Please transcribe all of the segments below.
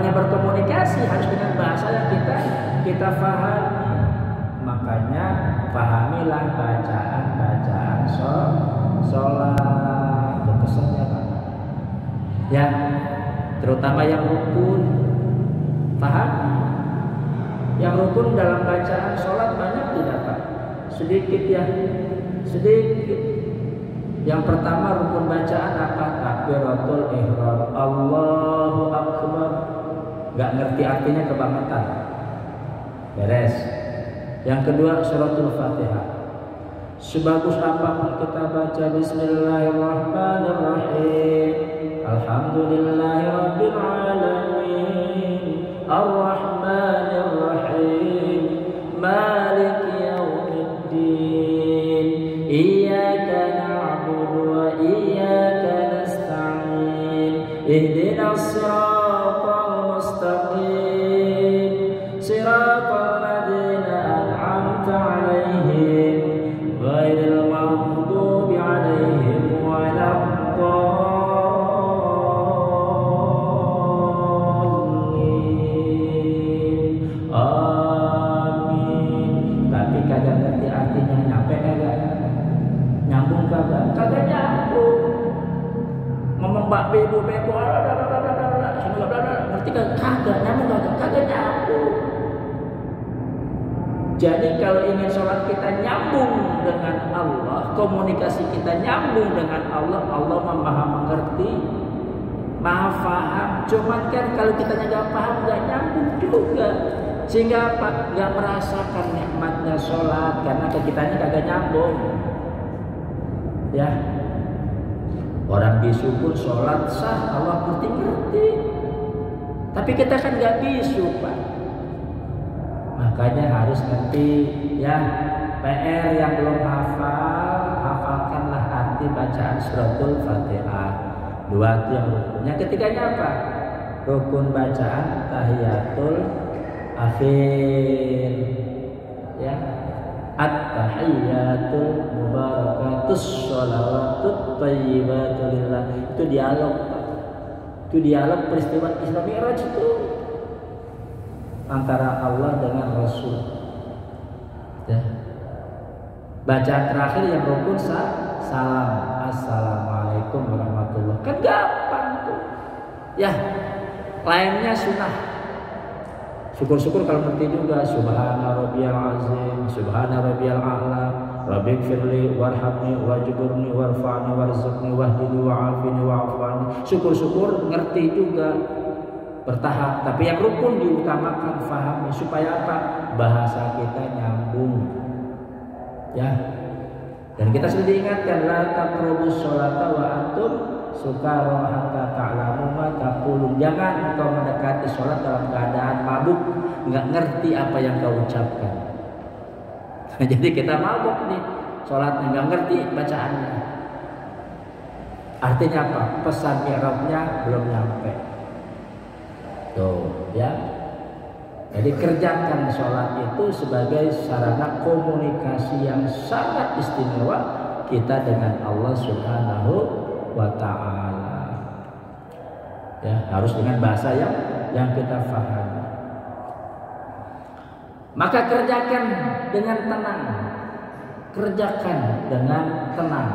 Namanya berkomunikasi harus dengan bahasa yang kita pahami. Makanya pahamilah bacaan sholat. Itu pesannya Pak. Ya, terutama yang rukun. Paham? Yang rukun dalam bacaan sholat banyak tidak Pak? Sedikit ya, sedikit. Yang pertama rukun bacaan apa? Takbiratul ihram, Allahu Akbar. Gak ngerti artinya kebangetan. Beres. Yang kedua suratul Fatihah. Sebagus apapun kita baca Bismillahirrahmanirrahim, Alhamdulillahirabbil alamin, Ar-Rahmanirrahim, Maliki yaumiddin, Iyyaka na'budu wa iyyaka nasta'in, Ihdinas siratal mustaqim, siratal ladzina an'amta 'alaihim, ghairil maghdubi 'alaihim waladdallin. Amin. Tapi kagak ngerti artinya, nyampe kagak? Nyambung kagak? Kagak nyambung. Ngomong bak bebo ngerti kagak nyambung, kagak nyambung. Jadi kalau ingin sholat kita nyambung dengan Allah, komunikasi kita nyambung dengan Allah, Allah maha mengerti, maha paham. Cuman kan kalau kita nggak paham, nggak nyambung juga, sehingga apa? Nggak merasakan nikmatnya sholat karena ke kitanya kagak nyambung. Ya, orang bisu pun sholat sah, Allah ngerti. Tapi kita kan nggak bisu Pak. Makanya harus ngerti ya. PR yang belum hafal, hafalkanlah arti bacaan suratul Fatihah. Dua itu yang rukun. Yang ketiganya apa? Rukun bacaan tahiyatul akhir. Ya, at-tahiyatul mubarakatus sholawatut thayyibatu lillah. Itu dialog. Itu dialog peristiwa Isra Mi'raj itu antara Allah dengan Rasul. Ya. Bacaan terakhir yang rukun salam, assalamualaikum warahmatullahi. Kan gampang tuh. Ya, lainnya sunnah. Syukur-syukur kalau ngerti juga. Subhana rabbiyal azim, subhana rabbiyal a'la, rabbighfirli warhamni wajburni warfa'ni warzuqni wahdini wa'afini wa'afani. Syukur-syukur ngerti juga. Bertahap, tapi yang rukun diutamakan fahami supaya apa? Bahasa kita nyambung. Ya. Dan kita sudah diingatkan la taqrabus sholata wa antum sukara hatta ta'lamu ma taqulun. Jangan engkau mendekati sholat dalam keadaan mabuk, enggak ngerti apa yang kau ucapkan. Jadi kita mabuk nih, sholatnya enggak ngerti bacaannya. Artinya apa? Pesan mi'rajnya belum nyampe. Tuh, ya. Jadi kerjakan sholat itu sebagai sarana komunikasi yang sangat istimewa kita dengan Allah Subhanahu wa Ta'ala. Ya, harus dengan bahasa yang kita pahami. Maka kerjakan dengan tenang. Kerjakan dengan tenang.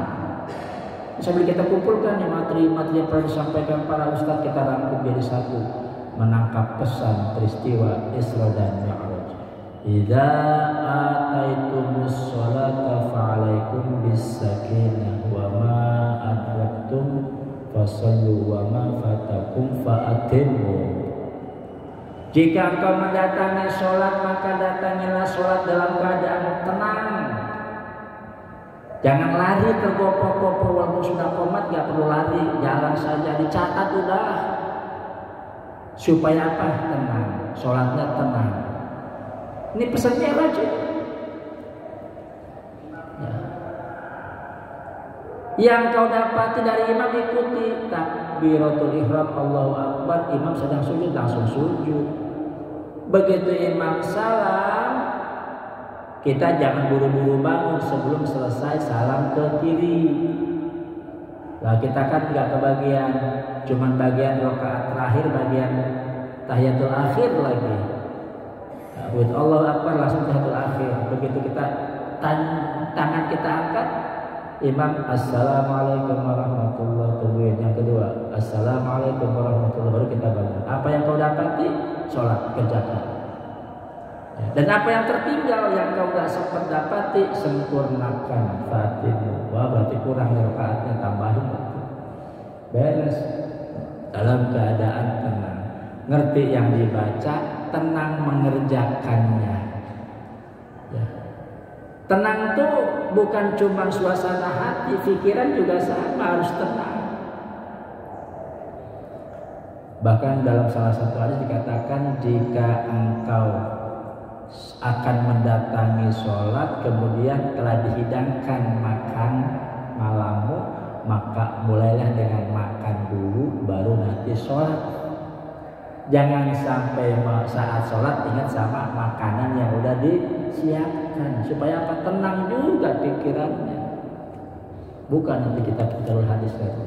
Sambil kita kumpulkan nih materi-materi yang pernah disampaikan para ustadz, kita rangkum jadi satu. Menangkap pesan peristiwa Isra dan Mi'raj. Idza ataitumus sholata fa'alaikum bis-sakinah wa ma adraktum fasallu wa ma fatakum fa'atimmu. Jika engkau mendatangi sholat, maka datangilah sholat dalam keadaan tenang. Jangan lari tergopoh-gopoh, walaupun sudah qomat gak perlu lari, jalan saja, dicatat udah. Supaya apa? Tenang, sholatnya tenang. Ini pesannya aja. Ya. Yang kau dapati dari imam ikuti takbiratul ihram, Allahu Akbar. Imam sedang sujud, langsung sujud. Begitu imam salam, kita jangan buru-buru bangun sebelum selesai salam ke kiri. Lah kita kan nggak kebagian, cuman bagian rakaat terakhir, bagian tahiyatul akhir lagi. With Allahu Akbar langsung tahiyatul akhir. Begitu kita tangan kita angkat, imam assalamualaikum warahmatullahi wabarakatuh. Yang kedua, assalamualaikum warahmatullahi wabarakatuh. Baru kita bangun. Apa yang kau dapati? Sholat, kerjakan. Dan apa yang tertinggal yang kau gak sempat dapati, sempurnakan Fatihah. Wah, berarti kurang rakaatnya, tambahin. Beres. Dalam keadaan tenang, ngerti yang dibaca, tenang mengerjakannya. Ya. Tenang tuh bukan cuma suasana hati, pikiran juga sama, harus tenang. Bahkan dalam salah satu hadis dikatakan, jika engkau akan mendatangi sholat, kemudian telah dihidangkan makan malammu, maka mulailah dengan makan dulu, baru nanti sholat. Jangan sampai saat sholat ingat sama makanan yang udah disiapkan, supaya apa? Tenang juga pikirannya. Bukan nanti kita terlalu hadis lagi.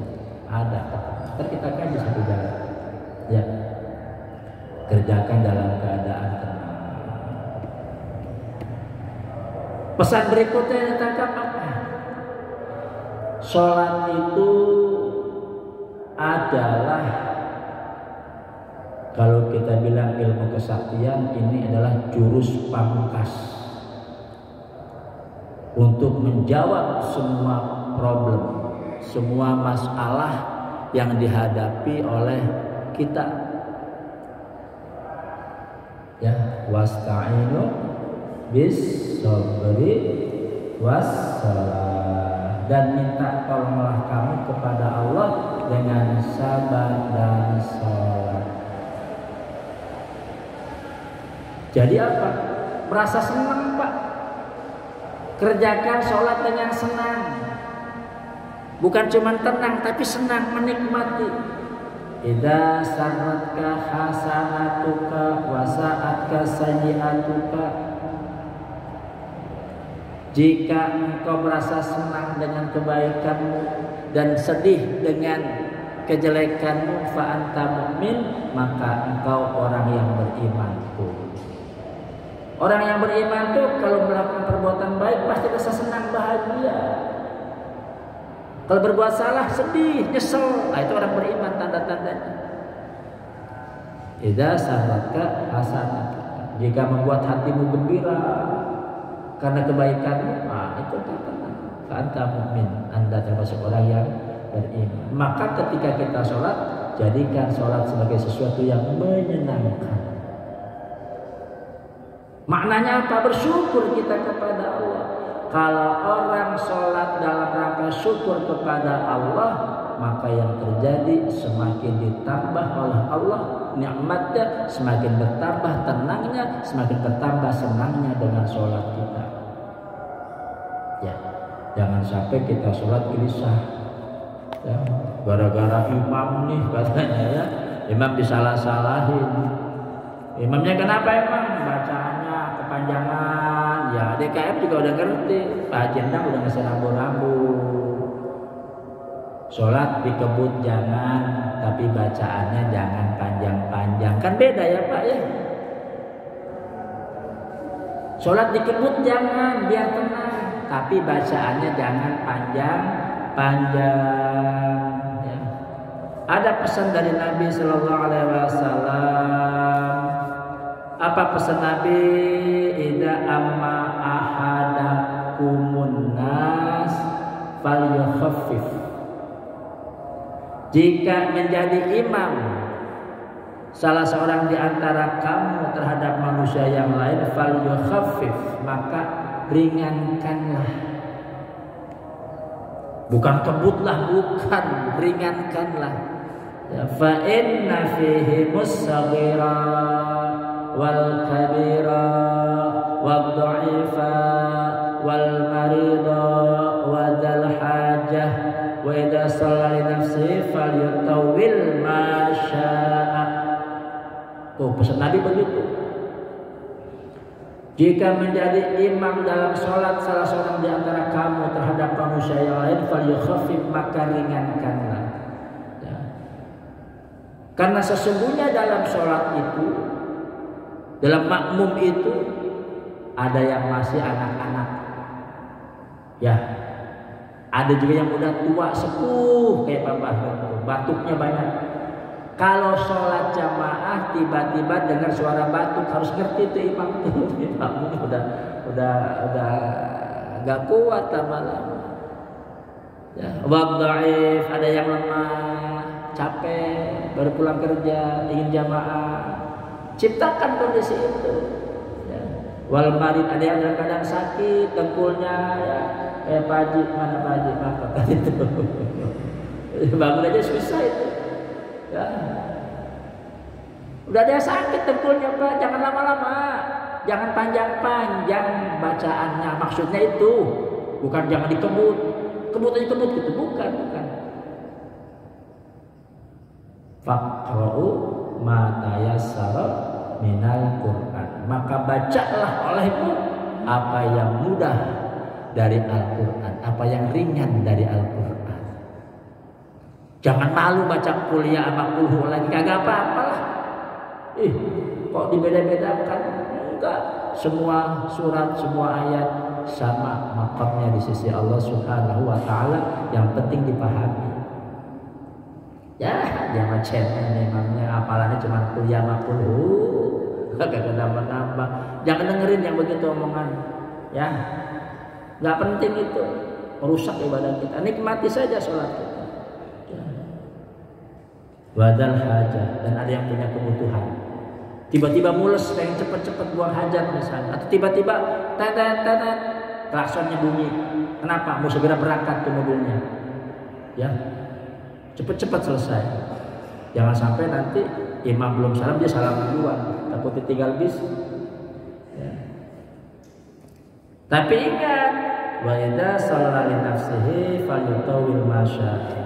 Ada, ntar kita kaji satu jalan. Ya, kerjakan dalam keadaan tenang. Pesan berikutnya yang ditangkap apa? Sholat itu adalah, kalau kita bilang ilmu kesaktian, ini adalah jurus pamungkas untuk menjawab semua problem, semua masalah yang dihadapi oleh kita. Ya, wasta'inu bis sabri wassalah, dan minta tolonglah kamu kepada Allah dengan sabar dan salat. Jadi apa? Merasa senang, Pak. Kerjakan sholat dengan senang. Bukan cuma tenang, tapi senang, menikmati. Idza sarratka hasanatuka wa sa'atka sayyi'atuka. Jika engkau merasa senang dengan kebaikanmu dan sedih dengan kejelekanmu, fa anta mu'min, maka engkau orang yang beriman tuh. Orang yang beriman tuh kalau melakukan perbuatan baik pasti rasa senang, bahagia. Kalau berbuat salah sedih, nyesel. Nah, itu orang beriman tanda-tandanya. Idza sarratka hasanatuka. Jika membuat hatimu gembira karena kebaikanmu, itu tanda anta mukmin, Anda termasuk orang yang beriman. Maka ketika kita sholat, jadikan sholat sebagai sesuatu yang menyenangkan. Maknanya apa? Bersyukur kita kepada Allah. Kalau orang sholat dalam rangka syukur kepada Allah, maka yang terjadi semakin ditambah oleh Allah nikmatnya, semakin bertambah tenangnya, semakin bertambah senangnya dengan sholat kita. Ya, jangan sampai kita sholat gelisah. Ya, gara-gara imam nih katanya ya, imam disalah-salahin. Imamnya kenapa emang? Bacaannya kepanjangan. Ya, DKM juga udah ngerti. Pak Haji Endang udah ngasih rambu-rambu. Sholat dikebut jangan, tapi bacaannya jangan panjang-panjang. Kan beda ya Pak ya. Sholat dikebut jangan, biar tenang, tapi bacaannya jangan panjang-panjang. Ya. Ada pesan dari Nabi Sallallahu Alaihi Wasallam. Apa pesan Nabi? Idza amma ahadakumun nas falyukhaffif. Jika menjadi imam salah seorang di antara kamu terhadap manusia yang lain, falyukhaffif, maka ringankanlah. Bukan kebutlah, bukan, ringankanlah. Ya, fa inna fihi mussaghira wal kabira wad dha'ifa wal marida wa dzal hajah wa idza shalla li nafsihi falyutawwil ma syaa. Tuh pesan Nabi begitu. Jika menjadi imam dalam sholat salah seorang di antara kamu terhadap manusia yang lain, falyukhaffif, maka ringankanlah. Ya. Karena sesungguhnya dalam sholat itu, dalam makmum itu ada yang masih anak-anak, ya, ada juga yang udah tua sepuh kayak Bapak batuknya banyak. Kalau sholat jamaah tiba-tiba dengar suara batuk harus ngerti tuh imam tuh, imam udah nggak kuat lama-lama. Ya, wadhaif, ada yang lemah, capek, baru pulang kerja, ingin jamaah. Ciptakan kondisi itu. Ya. Wal marid, ada yang kadang sakit, dengkulnya, ya. Pak Haji, mana Pak Haji, maaf itu. Bangun aja susah itu. Ya. Udah ada yang sakit dengkulnya Pak, jangan lama-lama, jangan panjang-panjang bacaannya. Maksudnya itu, bukan jangan dikebut gitu, bukan. Faqra'u ma tayassara minal Qur'an, maka bacalah olehmu apa yang mudah dari Al-Qur'an, apa yang ringan dari Al-Qur'an. Jangan malu baca kuliah sama kulhu lagi, kagak apa-apa lah. Kok dibeda-bedakan? Enggak, semua surat, semua ayat sama makamnya di sisi Allah Subhanahu wa taala, yang penting dipahami. Ya, jangan cemen imamnya, apalannya cuma kuliah sama kulhu, kagak nambah-nambah. Jangan dengerin yang begitu omongan. Ya. Enggak penting itu, merusak ibadah kita. Nikmati saja sholat kita. Ya. Wadal hajat, dan ada yang punya kebutuhan. Tiba-tiba mules pengen cepet-cepet buang hajat misalnya, atau tiba-tiba tetet klaksonnya bunyi. Kenapa? Mau segera berangkat ke mobilnya. Ya, cepet-cepet selesai. Jangan sampai nanti imam belum salam dia salam duluan, takut ditinggal bis. Ya. Tapi ingat, wa idza shalla li nafsihi falyutawil masya'a.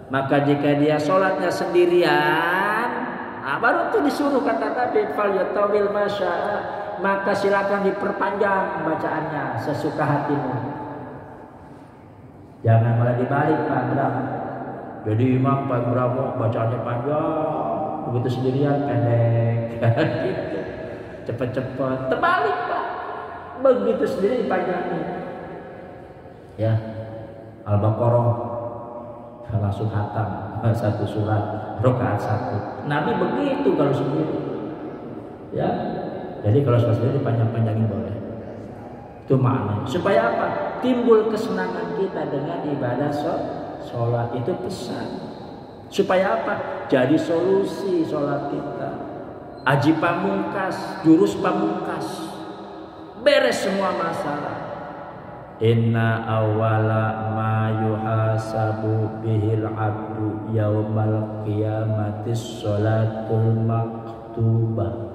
Maka jika dia sholatnya sendirian, baru tuh disuruh kata Nabi falyutawil masya'a, maka silakan diperpanjang bacaannya sesuka hatimu. Jangan malah dibalik Pak Bram. Jadi imam Pak Bram bacaannya panjang, begitu sendirian pendek. Gitu. Cepet-cepet, terbalik Pak. Begitu sendiri dipanjangin. Ya, Al-Baqarah langsung khatam satu surat rakaat satu. Nabi begitu kalau sendiri. Ya. Jadi kalau sendiri dipanjang-panjangin boleh. Itu maknanya. Supaya apa? Timbul kesenangan kita dengan ibadah sholat, itu pesan. Supaya apa? Jadi solusi sholat kita. Aji pamungkas, jurus pamungkas. Beres semua masalah. Inna awwala ma yuhasabu bihil abdu yaumal qiyamatis sholatul maktubah.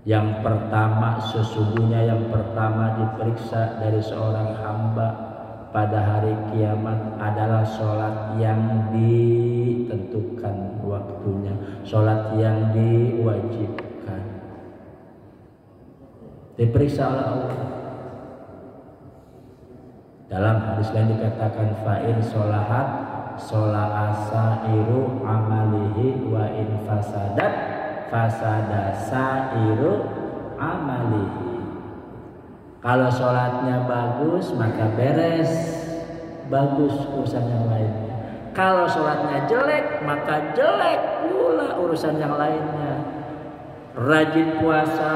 Yang pertama, sesungguhnya yang pertama diperiksa dari seorang hamba pada hari kiamat adalah sholat yang ditentukan waktunya, sholat yang diwajibkan. Diperiksa oleh Allah. Dalam hadis lain dikatakan fa'in sholahat sholah asairu amalihi wa in fasadat fasada sairu amalihi. Kalau sholatnya bagus maka beres, bagus urusan yang lainnya. Kalau sholatnya jelek maka jelek pula urusan yang lainnya. Rajin puasa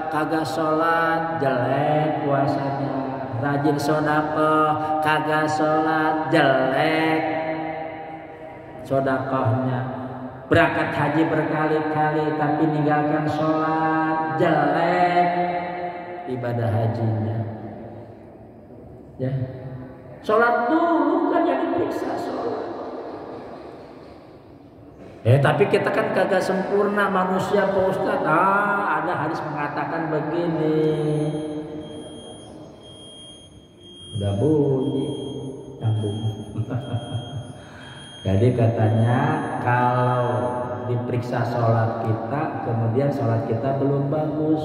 kagak sholat, jelek puasanya. Rajin sedekah kagak sholat, jelek sedekahnya. Berangkat haji berkali-kali tapi ninggalkan sholat, jelek ibadah hajinya. Ya, sholat dulu kan yang diperiksa sholat. Tapi kita kan kagak sempurna manusia Pak Ustadz. Ada hadis mengatakan begini. Udah bunyi nyambung. Jadi katanya kalau diperiksa sholat kita, kemudian sholat kita belum bagus,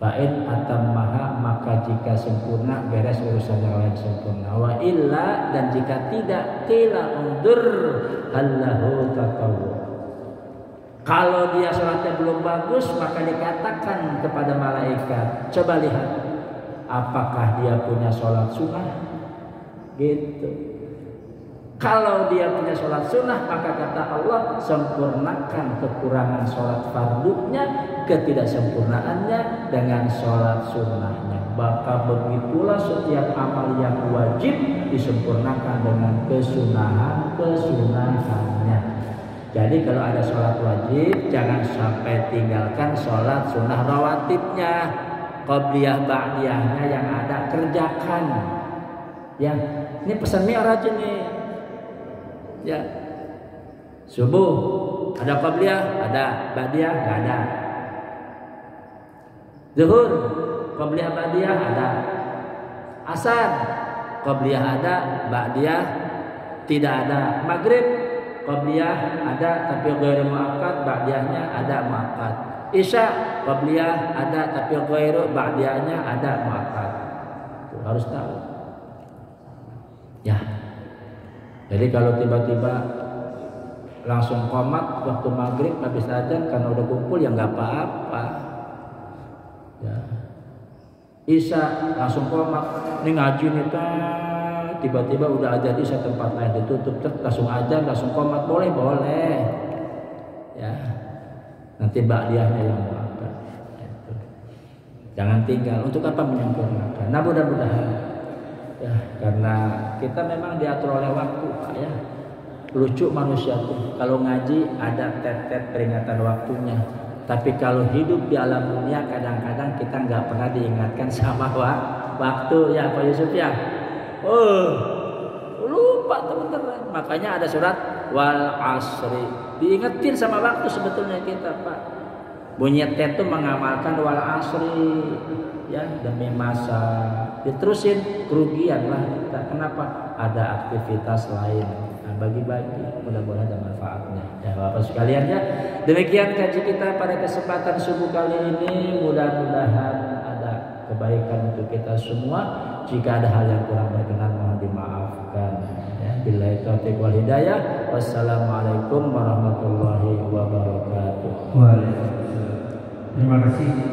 Fa'in atammaha, maka jika sempurna beres urusan yang lain sempurna. Wa illa, dan jika tidak, qila undur hallahu tatawwu. Kalau dia sholatnya belum bagus, maka dikatakan kepada malaikat, coba lihat apakah dia punya sholat sunnah. Gitu. Kalau dia punya sholat sunnah, maka kata Allah, sempurnakan kekurangan sholat fardunya, ketidaksempurnaannya dengan sholat sunnahnya. Maka begitulah setiap amal yang wajib disempurnakan dengan kesunahannya. Jadi kalau ada sholat wajib, jangan sampai tinggalkan sholat sunnah rawatibnya, qobliyah ba'diyahnya yang ada, kerjakan. Ya, ini pesan Mi'raj ini. Ya, subuh ada qabliyah, ada ba'diyah, nggak ada. Zuhur qabliyah ba'diyah ada. Asar qabliyah ada, ba'diyah tidak ada. Maghrib qabliyah ada tapi ghairu muakkad, ba'diyahnya ada muakkad. Isya qabliyah ada tapi ghairu, ba'diyahnya ada muakkad. Itu harus tahu. Ya. Jadi kalau tiba-tiba langsung qomat waktu maghrib habis azan karena udah kumpul, ya nggak apa-apa. Ya. Isya langsung qomat, ini ngaji nih, tiba-tiba udah azan isya, tempat lain ditutup, langsung azan, langsung qomat, boleh. Ya. Nanti ba'diyahnya yang makan. Jangan tinggal. Untuk apa menyempurnakan? Nah, mudah-mudahan. Ya, karena kita memang diatur oleh waktu, Pak, ya. Lucu manusia tuh, kalau ngaji ada tet-tet peringatan waktunya. Tapi kalau hidup di alam dunia, kadang-kadang kita nggak pernah diingatkan sama waktu, ya Pak Yusuf ya. Lupa teman-teman. Makanya ada surat wal asri. Diingetin sama waktu sebetulnya kita, Pak. Bunyi tet itu mengamalkan wal asri, ya, demi masa. Diterusin, kerugian lah kita. Kenapa? Ada aktivitas lain. Nah, bagi-bagi, mudah-mudahan ada manfaatnya. Ya Bapak sekalian, ya. Demikian kaji kita pada kesempatan subuh kali ini. Mudah-mudahan ada kebaikan untuk kita semua. Jika ada hal yang kurang berkenan, mohon dimaafkan. Ya, billahi taufiq wal hidayah. Wassalamualaikum warahmatullahi wabarakatuh. Waalaikumsalam. Terima kasih.